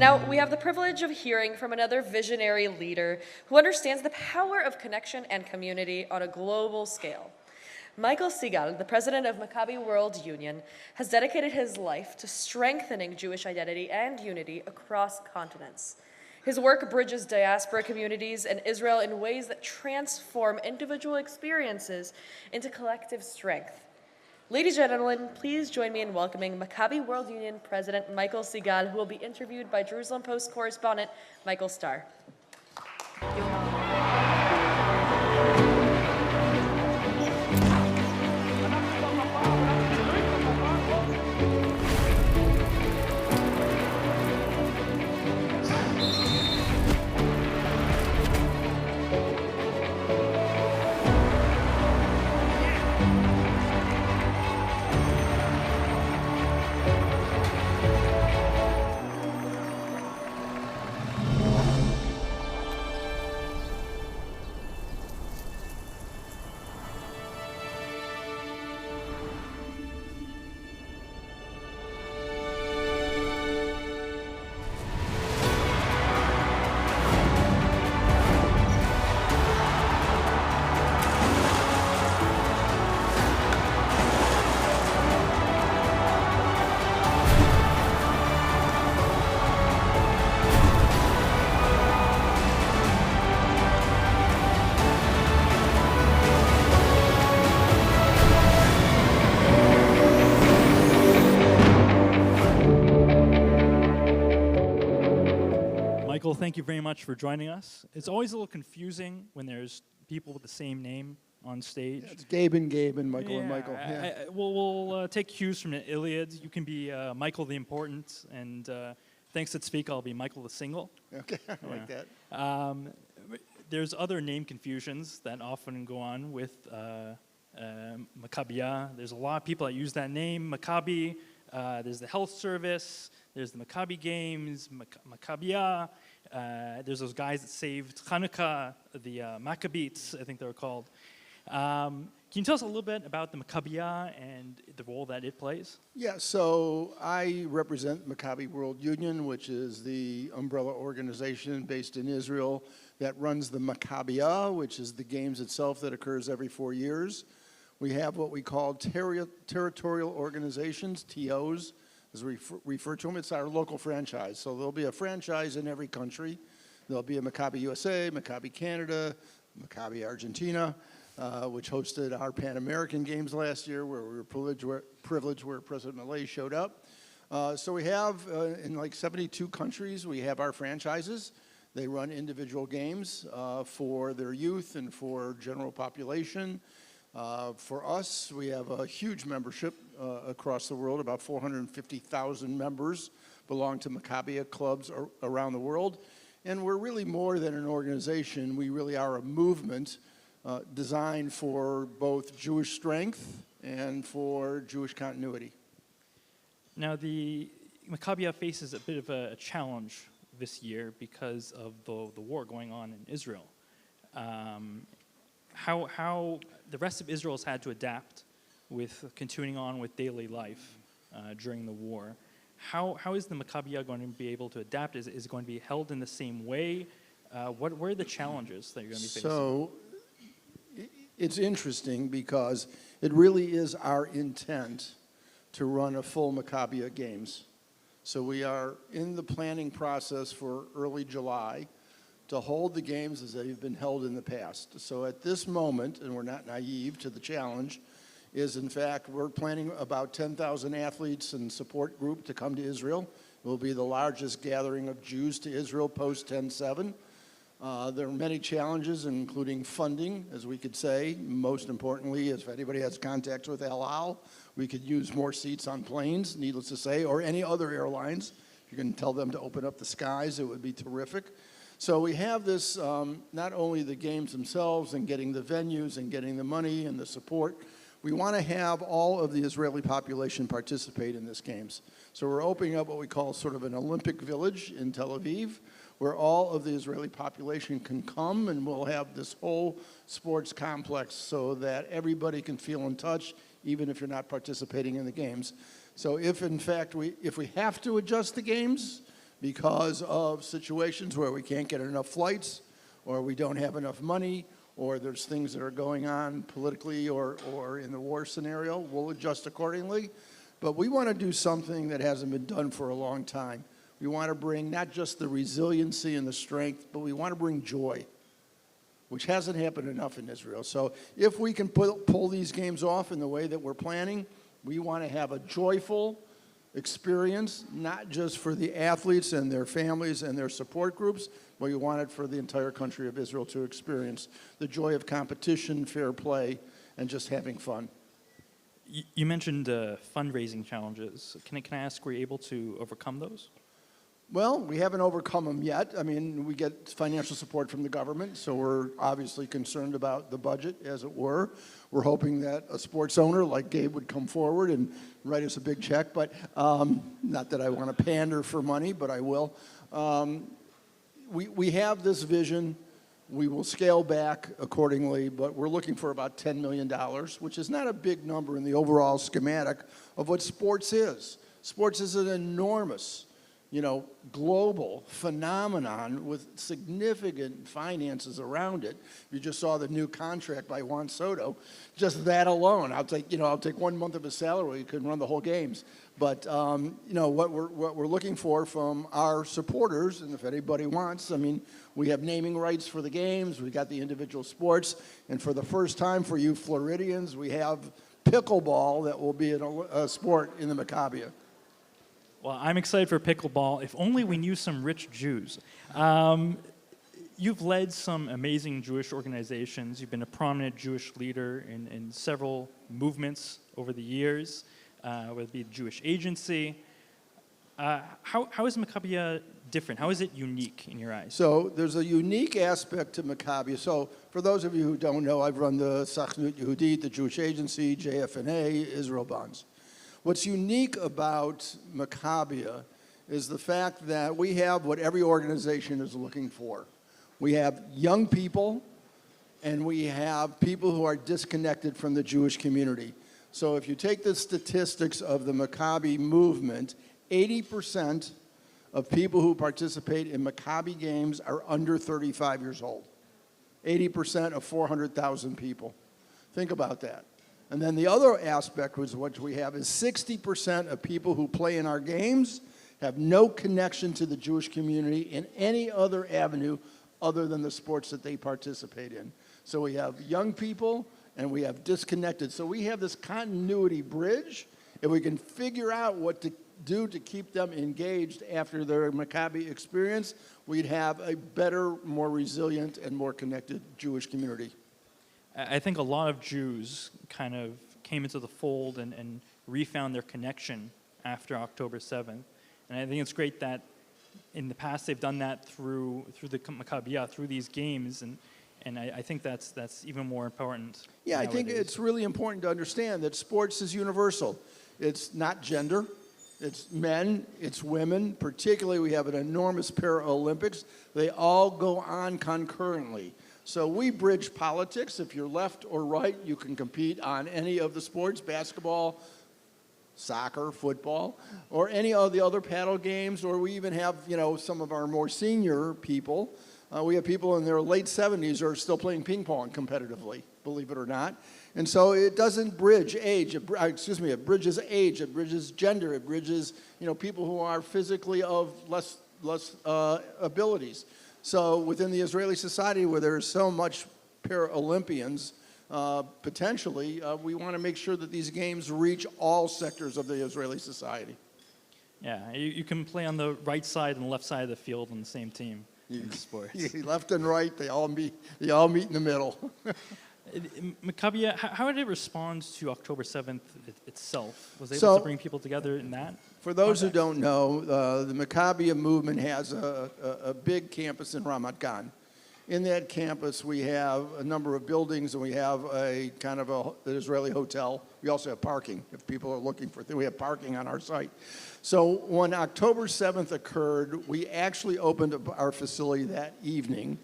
Now, we have the privilege of hearing from another visionary leader who understands the power of connection and community on a global scale. Michael Siegal, the president of Maccabi World Union, has dedicated his life to strengthening Jewish identity and unity across continents. His work bridges diaspora communities and Israel in ways that transform individual experiences into collective strength. Ladies and gentlemen, please join me in welcoming Maccabi World Union President Michael Siegal, who will be interviewed by Jerusalem Post correspondent Michael Starr. Michael, thank you very much for joining us. It's always a little confusing when there's people with the same name on stage. Yeah, it's Gabe and Michael and Michael. Yeah. We'll take cues from the Iliad. You can be Michael the Important, and thanks to Tzvika, I'll be Michael the Single. Okay, I like that. There's other name confusions that often go on with Maccabiya. There's a lot of people that use that name, Maccabi. There's the health service. There's the Maccabi Games, Maccabiya. There's those guys that saved Hanukkah, the Maccabees, I think they were called. Can you tell us a little bit about the Maccabiya and the role that it plays? Yeah, so I represent Maccabi World Union, which is the umbrella organization based in Israel that runs the Maccabiya, which is the games itself that occurs every 4 years. We have what we call territorial organizations, TOs, as we refer to them. It's our local franchise. So there'll be a franchise in every country. There'll be a Maccabi USA, Maccabi Canada, Maccabi Argentina, which hosted our Pan American Games last year, where we were privileged where President Malay showed up. So we have, in like 72 countries, we have our franchises. They run individual games for their youth and for general population. For us, we have a huge membership across the world. About 450,000 members belong to Maccabiya clubs around the world. And we're really more than an organization. We really are a movement designed for both Jewish strength and for Jewish continuity. Now, the Maccabiya faces a bit of a challenge this year because of the war going on in Israel. How the rest of Israel has had to adapt with continuing on with daily life during the war. How is the Maccabiya going to be able to adapt? Is it going to be held in the same way? What are the challenges that you're going to be facing? So it's interesting because it really is our intent to run a full Maccabiya Games. So we are in the planning process for early July to hold the games as they've been held in the past. So at this moment, and we're not naive to the challenge, is in fact we're planning about 10,000 athletes and support group to come to Israel. It will be the largest gathering of Jews to Israel post 10/7. There are many challenges, including funding, as we could say. Most importantly, if anybody has contacts with El Al, we could use more seats on planes, needless to say, or any other airlines. If you can tell them to open up the skies, it would be terrific. So we have this, not only the games themselves and getting the venues and getting the money and the support, we want to have all of the Israeli population participate in these games. So we're opening up what we call sort of an Olympic village in Tel Aviv, where all of the Israeli population can come, and we'll have this whole sports complex so that everybody can feel in touch, even if you're not participating in the games. So if in fact we have to adjust the games, because of situations where we can't get enough flights, or we don't have enough money, or there's things that are going on politically or in the war scenario. We'll adjust accordingly. But we want to do something that hasn't been done for a long time. We want to bring not just the resiliency and the strength, but we want to bring joy, which hasn't happened enough in Israel. So if we can pull these games off in the way that we're planning, we want to have a joyful experience, not just for the athletes and their families and their support groups, but we want it for the entire country of Israel to experience the joy of competition, fair play, and just having fun. You mentioned fundraising challenges. Can I ask, were you able to overcome those? Well, we haven't overcome them yet. I mean, we get financial support from the government, so we're obviously concerned about the budget, as it were. We're hoping that a sports owner like Gabe would come forward and write us a big check, but not that I want to pander for money, but I will. We have this vision. We will scale back accordingly, but we're looking for about $10 million, which is not a big number in the overall schematic of what sports is. Sports is an enormous, global phenomenon with significant finances around it. You just saw the new contract by Juan Soto. Just that alone, I'll take 1 month of his salary. He couldn't run the whole games. But what we're looking for from our supporters, and if anybody wants, we have naming rights for the games. We got the individual sports, and for the first time for you Floridians, we have pickleball that will be a sport in the Maccabi. Well, I'm excited for pickleball. If only we knew some rich Jews. You've led some amazing Jewish organizations. You've been a prominent Jewish leader in several movements over the years, whether it be the Jewish Agency. How is Maccabi different? How is it unique in your eyes? So there's a unique aspect to Maccabi. So for those of you who don't know, I've run the Sachnut Yehudit, the Jewish Agency, JFNA, Israel Bonds. What's unique about Maccabi is the fact that we have what every organization is looking for. We have young people, and we have people who are disconnected from the Jewish community. So if you take the statistics of the Maccabi movement, 80% of people who participate in Maccabi games are under 35 years old. 80% of 400,000 people. Think about that. And then the other aspect, which we have, is 60% of people who play in our games have no connection to the Jewish community in any other avenue other than the sports that they participate in. So we have young people and we have disconnected. So we have this continuity bridge. If we can figure out what to do to keep them engaged after their Maccabi experience, we'd have a better, more resilient, and more connected Jewish community. I think a lot of Jews kind of came into the fold and refound their connection after October 7th. And I think it's great that in the past they've done that through the Maccabiah, through these games, and I think that's even more important. Yeah, nowadays. I think it's really important to understand that sports is universal. It's not gender. It's men, it's women. Particularly, we have an enormous Paralympics. They all go on concurrently. So we bridge politics. If you're left or right, you can compete on any of the sports, basketball, soccer, football, or any of the other paddle games, or we even have, some of our more senior people. We have people in their late 70s who are still playing ping pong competitively, believe it or not. And so it doesn't bridge age, it bridges age, it bridges gender, it bridges, people who are physically of less abilities. So within the Israeli society, where there's so much Paralympians, potentially, we want to make sure that these games reach all sectors of the Israeli society. Yeah, you can play on the right side and the left side of the field on the same team in sports. Left and right, they all meet in the middle. Maccabi, how did it respond to October 7th itself? Was it able to bring people together in that? For those who don't know, the Maccabi movement has a big campus in Ramat Gan. In that campus, we have a number of buildings, and we have a kind of an Israeli hotel. We also have parking. If people are looking for things, we have parking on our site. So when October 7th occurred, we actually opened up our facility that evening,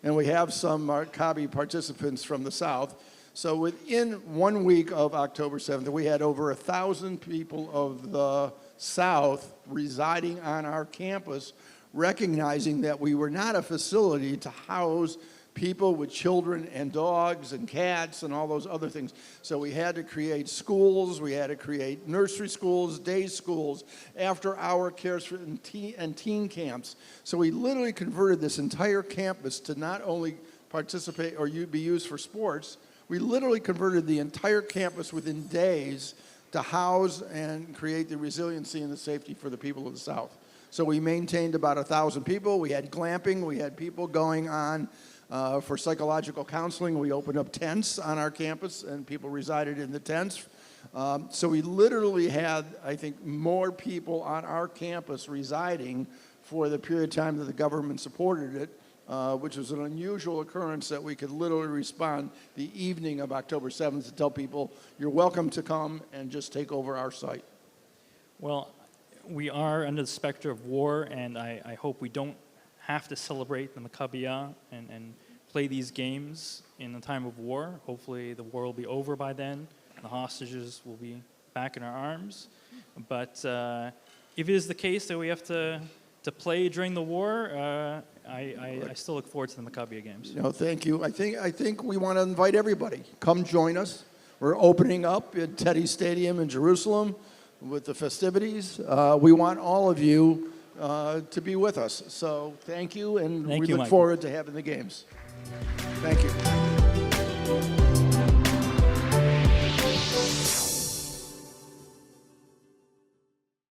and we have some Maccabi participants from the South. So within 1 week of October 7th, we had over 1,000 people of the South residing on our campus, recognizing that we were not a facility to house people with children and dogs and cats and all those other things. So we had to create schools, we had to create nursery schools, day schools, after-hour cares for, and teen camps. So we literally converted this entire campus to not only participate or be used for sports, we literally converted the entire campus within days to house and create the resiliency and the safety for the people of the South. So we maintained about 1,000 people. We had glamping. We had people going on for psychological counseling. We opened up tents on our campus, and people resided in the tents. So we literally had, I think, more people on our campus residing for the period of time that the government supported it, which was an unusual occurrence that we could literally respond the evening of October 7th to tell people, you're welcome to come and just take over our site. Well, we are under the specter of war, and I hope we don't have to celebrate the Maccabiah and play these games in a time of war. Hopefully the war will be over by then. The hostages will be back in our arms. But if it is the case that we have to play during the war, I still look forward to the Maccabiah games. You know, thank you. I think we want to invite everybody. Come join us. We're opening up at Teddy Stadium in Jerusalem with the festivities. We want all of you to be with us. So thank you, and we look Michael. forward to having the games. Thank you.